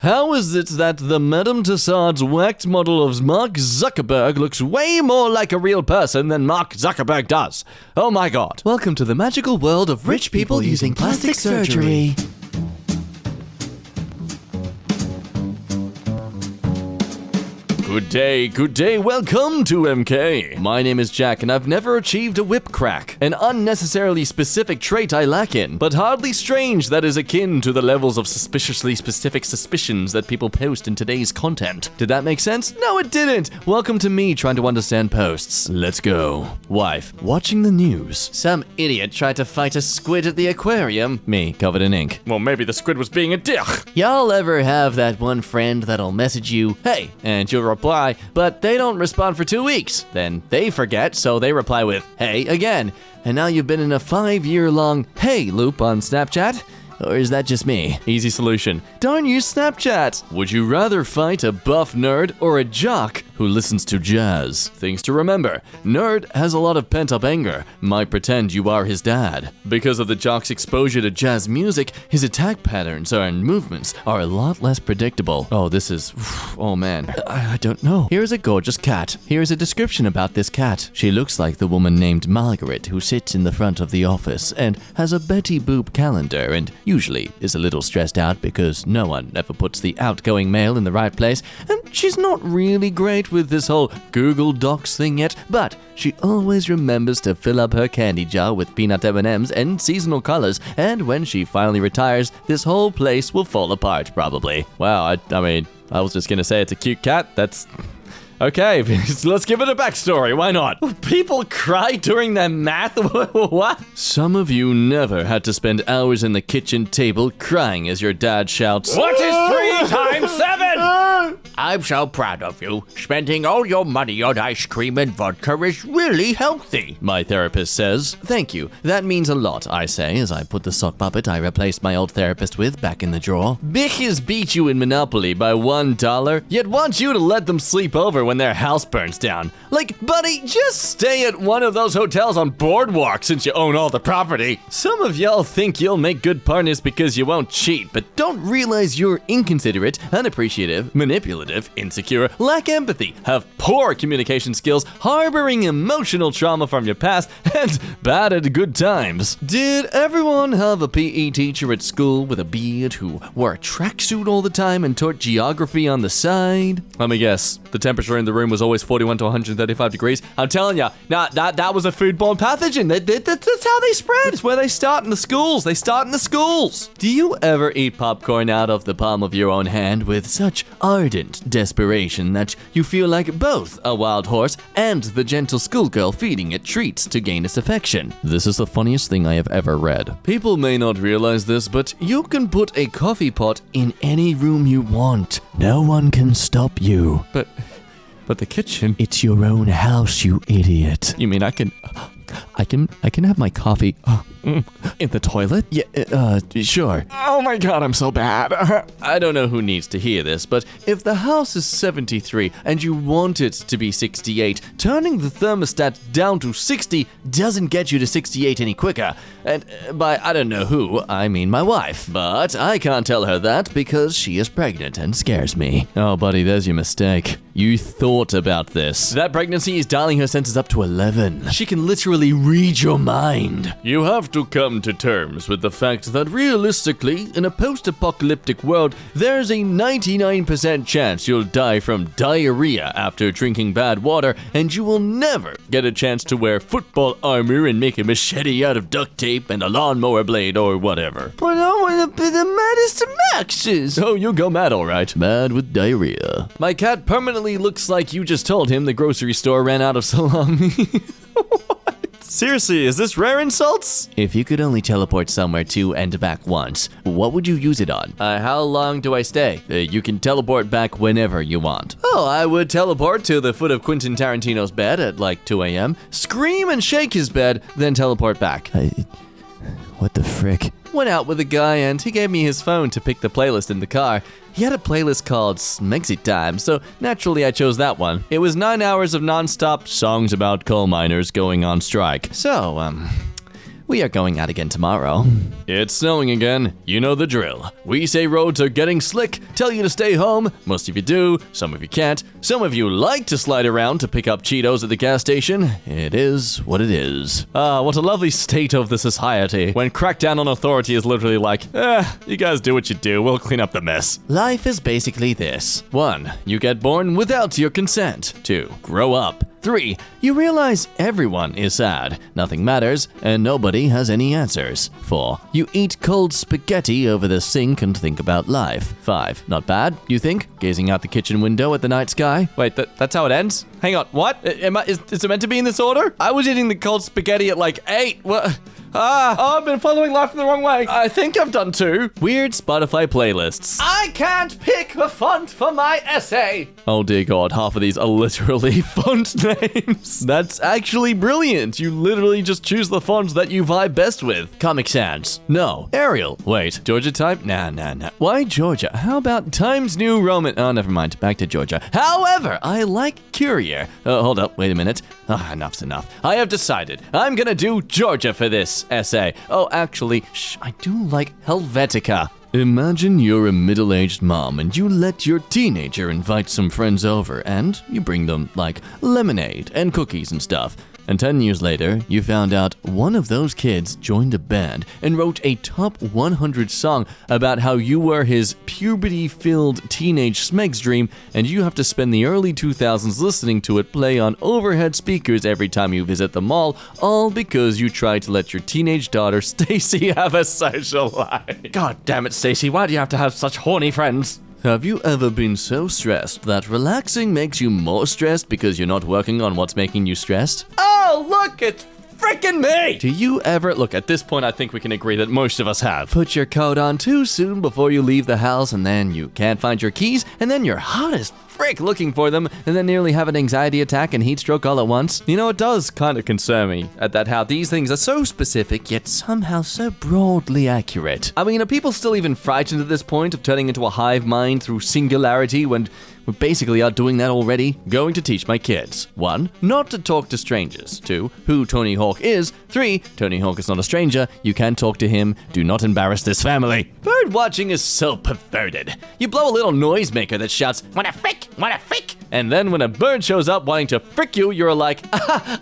How is it that the Madame Tussauds whacked model of Mark Zuckerberg looks way more like a real person than Mark Zuckerberg does? Oh my god. Welcome to the magical world of rich people using plastic surgery. Good day, welcome to EmKay. My name is Jack and I've never achieved a whip crack, an unnecessarily specific trait I lack in, but hardly strange that is akin to the levels of suspiciously specific suspicions that people post in today's content. Did that make sense? No, it didn't. Welcome to me trying to understand posts. Let's go. Wife, watching the news. Some idiot tried to fight a squid at the aquarium. Me, covered in ink. Well, maybe the squid was being a dick. Y'all ever have that one friend that'll message you, hey, and you'll reply, but they don't respond for 2 weeks. Then they forget, so they reply with, hey, again. And now you've been in a 5-year-long hey loop on Snapchat? Or is that just me? Easy solution. Don't use Snapchat. Would you rather fight a buff nerd or a jock who listens to jazz? Things to remember. Nerd has a lot of pent-up anger. Might pretend you are his dad. Because of the jock's exposure to jazz music, his attack patterns and movements are a lot less predictable. Oh, this is... oh man. I don't know. Here's a gorgeous cat. Here's a description about this cat. She looks like the woman named Margaret who sits in the front of the office and has a Betty Boop calendar and usually is a little stressed out because no one ever puts the outgoing mail in the right place, and she's not really great with this whole Google Docs thing yet, but she always remembers to fill up her candy jar with peanut M&Ms and seasonal colors, and when she finally retires, this whole place will fall apart probably. Wow, I mean, I was just gonna say it's a cute cat. That's... okay, let's give it a backstory, why not? People cry during their math? What? Some of you never had to spend hours in the kitchen table crying as your dad shouts, "What is 3 times 7? I'm so proud of you. Spending all your money on ice cream and vodka is really healthy," my therapist says. Thank you, that means a lot, I say as I put the sock puppet I replaced my old therapist with back in the drawer. Bitches beat you in Monopoly by $1, yet want you to let them sleep over when their house burns down. Like, buddy, just stay at one of those hotels on Boardwalk since you own all the property. Some of y'all think you'll make good partners because you won't cheat, but don't realize you're inconsiderate, unappreciative, manipulative, insecure, lack empathy, have poor communication skills, harboring emotional trauma from your past, and bad at good times. Did everyone have a PE teacher at school with a beard who wore a tracksuit all the time and taught geography on the side? Let me guess, the temperature in the room was always 41 to 135 degrees. I'm telling you, that was a foodborne pathogen. That's how they spread. It's where they start in the schools. Do you ever eat popcorn out of the palm of your own hand with such ardent desperation that you feel like both a wild horse and the gentle schoolgirl feeding it treats to gain its affection? This is the funniest thing I have ever read. People may not realize this, but you can put a coffee pot in any room you want. No one can stop you. But the kitchen... It's your own house, you idiot. You mean I can have my coffee in the toilet? Yeah, sure. Oh my god, I'm so bad. I don't know who needs to hear this, but if the house is 73 and you want it to be 68, turning the thermostat down to 60 doesn't get you to 68 any quicker. And by I don't know who, I mean my wife. But I can't tell her that because she is pregnant and scares me. Oh, buddy, there's your mistake. You thought about this. That pregnancy is dialing her senses up to 11. She can literally read your mind. You have to come to terms with the fact that realistically, in a post-apocalyptic world, there's a 99% chance you'll die from diarrhea after drinking bad water, and you will never get a chance to wear football armor and make a machete out of duct tape and a lawnmower blade or whatever. But I want to be the maddest of maxes. Oh, you'll go mad, alright. Mad with diarrhea. My cat permanently looks like you just told him the grocery store ran out of salami. Seriously, is this rare insults? If you could only teleport somewhere to and back once, what would you use it on? How long do I stay? You can teleport back whenever you want. Oh, I would teleport to the foot of Quentin Tarantino's bed at like 2 a.m., scream and shake his bed, then teleport back. What the frick? Went out with a guy and he gave me his phone to pick the playlist in the car. He had a playlist called Smexy Time, so naturally I chose that one. It was 9 hours of non-stop songs about coal miners going on strike. So, We are going out again tomorrow. It's snowing again. You know the drill. We say roads are getting slick, tell you to stay home. Most of you do, some of you can't. Some of you like to slide around to pick up Cheetos at the gas station. It is what it is. Ah, what a lovely state of the society when crackdown on authority is literally like, you guys do what you do, we'll clean up the mess. Life is basically this. 1. You get born without your consent. 2. Grow up. 3. You realize everyone is sad, nothing matters, and nobody has any answers. 4. You eat cold spaghetti over the sink and think about life. 5. Not bad, you think? Gazing out the kitchen window at the night sky? Wait, that's how it ends? Hang on, what? Is it meant to be in this order? I was eating the cold spaghetti at like 8. What? I've been following life in the wrong way. I think I've done 2. Weird Spotify playlists. I can't pick a font for my essay. Oh dear God, half of these are literally font names. That's actually brilliant. You literally just choose the font that you vibe best with. Comic Sans. No. Arial. Wait, Georgia type? Nah. Why Georgia? How about Times New Roman? Oh, never mind. Back to Georgia. However, I like Courier. Hold up, wait a minute. Enough's enough. I have decided. I'm gonna do Georgia for this essay. Oh, actually, I do like Helvetica. Imagine you're a middle-aged mom and you let your teenager invite some friends over and you bring them, like, lemonade and cookies and stuff. And 10 years later, you found out one of those kids joined a band and wrote a top 100 song about how you were his puberty-filled teenage Smegs dream, and you have to spend the early 2000s listening to it play on overhead speakers every time you visit the mall, all because you tried to let your teenage daughter Stacy have a social life. God damn it, Stacy, why do you have to have such horny friends? Have you ever been so stressed that relaxing makes you more stressed because you're not working on what's making you stressed? Oh, look, it's freaking me! Do you ever, look, at this point I think we can agree that most of us have. Put your coat on too soon before you leave the house and then you can't find your keys and then you're hot as frick looking for them and then nearly have an anxiety attack and heat stroke all at once. You know, it does kind of concern me at that how these things are so specific yet somehow so broadly accurate. I mean, are people still even frightened at this point of turning into a hive mind through singularity when we basically are doing that already? Going to teach my kids. 1. Not to talk to strangers. 2. Who Tony Hawk is. 3. Tony Hawk is not a stranger. You can talk to him. Do not embarrass this family. Bird watching is so perverted. You blow a little noisemaker that shouts, "Wanna frick? Wanna frick?" And then when a bird shows up wanting to frick you, you're like,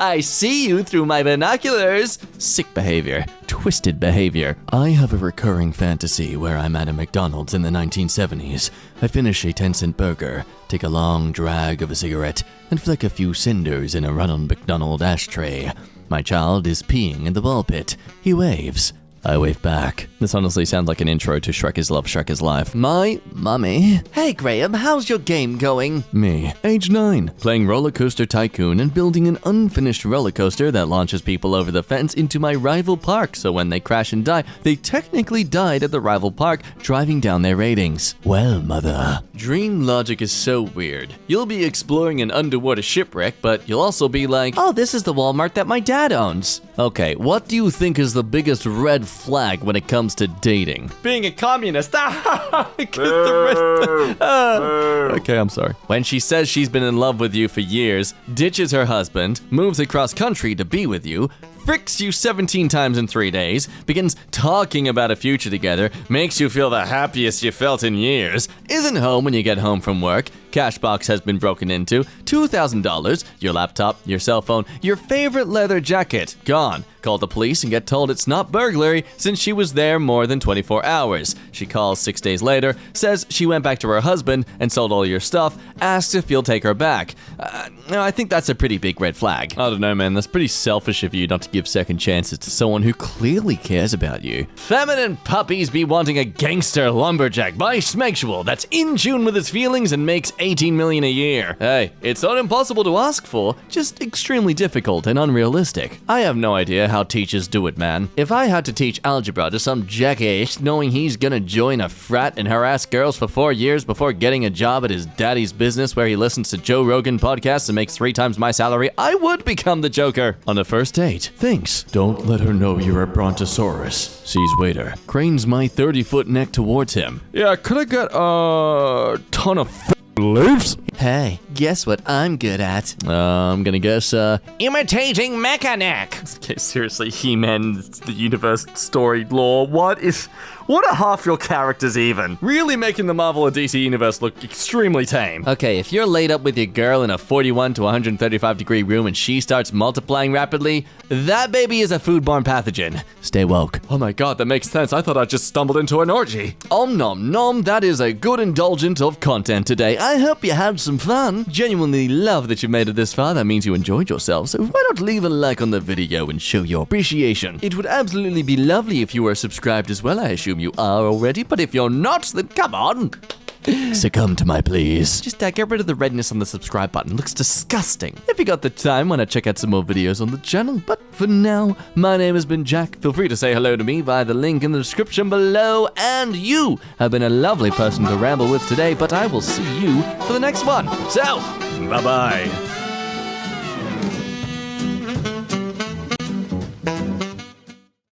I see you through my binoculars. Sick behavior. Twisted behavior. I have a recurring fantasy where I'm at a McDonald's in the 1970s. I finish a 10-cent burger, take a long drag of a cigarette, and flick a few cinders in a Ronald McDonald ashtray. My child is peeing in the ball pit. He waves. I wave back. This honestly sounds like an intro to Shrek is Love, Shrek is Life. My mummy. Hey Graham, how's your game going? Me, age 9, playing Roller Coaster Tycoon and building an unfinished roller coaster that launches people over the fence into my rival park, so when they crash and die, they technically died at the rival park, driving down their ratings. Well, mother. Dream logic is so weird. You'll be exploring an underwater shipwreck, but you'll also be like, oh, this is the Walmart that my dad owns. Okay, what do you think is the biggest red flag when it comes to dating? Being a communist. Okay, I'm sorry. When she says she's been in love with you for years, ditches her husband, moves across country to be with you, fricks you 17 times in 3 days, begins talking about a future together, makes you feel the happiest you felt in years, isn't home when you get home from work, cash box has been broken into, $2,000, your laptop, your cell phone, your favorite leather jacket, gone. Call the police and get told it's not burglary since she was there more than 24 hours. She calls 6 days later, says she went back to her husband and sold all your stuff, asks if you'll take her back. I think that's a pretty big red flag. I don't know, man, that's pretty selfish of you not to give second chances to someone who clearly cares about you. Feminine puppies be wanting a gangster lumberjack bisexual that's in tune with his feelings and makes $18 million a year. Hey, it's not impossible to ask for, just extremely difficult and unrealistic. I have no idea how teachers do it, man. If I had to teach algebra to some jackass knowing he's gonna join a frat and harass girls for 4 years before getting a job at his daddy's business where he listens to Joe Rogan podcasts and makes 3 times my salary, I would become the Joker. On a first date, thinks, don't let her know you're a brontosaurus. Sees waiter, cranes my 30-foot neck towards him. Yeah, could I get a ton of leaves? Hey, guess what I'm good at? I'm gonna guess, imitating Mechaneck. Okay, seriously, He-Man, the universe, story, lore, what are half your characters even? Really making the Marvel or DC universe look extremely tame. Okay, if you're laid up with your girl in a 41 to 135 degree room and she starts multiplying rapidly, that baby is a foodborne pathogen. Stay woke. Oh my god, that makes sense. I thought I just stumbled into an orgy. Om nom nom, that is a good indulgence of content today. I hope you had some fun. Genuinely love that you made it this far. That means you enjoyed yourself. So why not leave a like on the video and show your appreciation? It would absolutely be lovely if you were subscribed as well. I assume you are already, but if you're not, then come on. Succumb to my pleas. Just get rid of the redness on the subscribe button. Looks disgusting. If you got the time, why not check out some more videos on the channel? But for now, my name has been Jack. Feel free to say hello to me via the link in the description below. And you have been a lovely person to ramble with today, but I will see you for the next one. So, bye-bye.